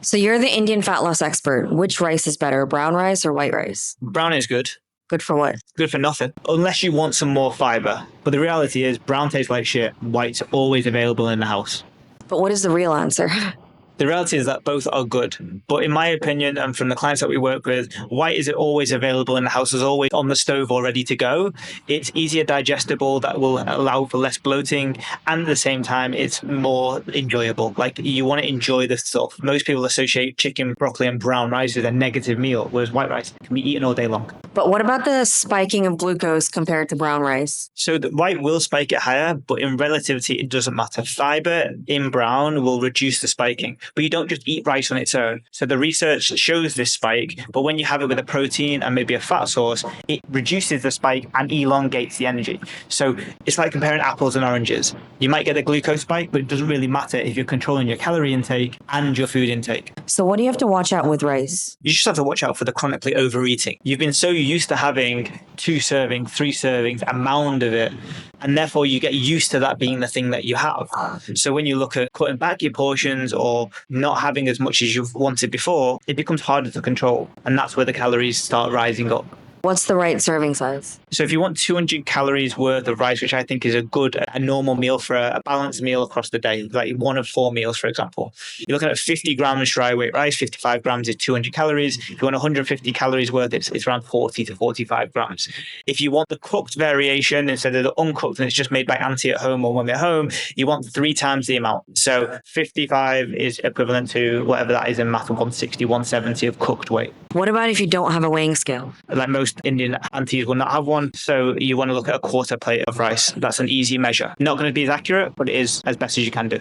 So you're the Indian fat loss expert. Which rice is better, brown rice or white rice? Brown is good. Good for what? Good for nothing, unless you want some more fiber. But the reality is brown tastes like shit. White's always available in the house. But what is the real answer? The reality is that both are good. But in my opinion, and from the clients that we work with, white is always available in the house, is always on the stove or ready to go. It's easier digestible, that will allow for less bloating. And at the same time, it's more enjoyable. Like, you want to enjoy the stuff. Most people associate chicken, broccoli, and brown rice with a negative meal, whereas white rice can be eaten all day long. But what about the spiking of glucose compared to brown rice? So the white will spike it higher, but in relativity, it doesn't matter. Fiber in brown will reduce the spiking. But you don't just eat rice on its own. So the research shows this spike, but when you have it with a protein and maybe a fat source, it reduces the spike and elongates the energy. So it's like comparing apples and oranges. You might get a glucose spike, but it doesn't really matter if you're controlling your calorie intake and your food intake. So what do you have to watch out with rice? You just have to watch out for the chronically overeating. You've been so used to having 2 servings, 3 servings, a mound of it, and therefore you get used to that being the thing that you have. So when you look at cutting back your portions or not having as much as you've wanted before, it becomes harder to control. And that's where the calories start rising up. What's the right serving size? So if you want 200 calories worth of rice, which I think is a normal meal for a balanced meal across the day, like 1 of 4 meals, for example, you're looking at 50 grams dry weight rice, 55 grams is 200 calories. If you want 150 calories worth, it's around 40 to 45 grams. If you want the cooked variation instead of the uncooked, and it's just made by auntie at home or when they're home, you want 3 times the amount. So 55 is equivalent to whatever that is in math, 160, 170 of cooked weight. What about if you don't have a weighing scale? Like most Indian aunties will not have one. So you want to look at a quarter plate of rice. That's an easy measure. Not going to be as accurate, but it is as best as you can do.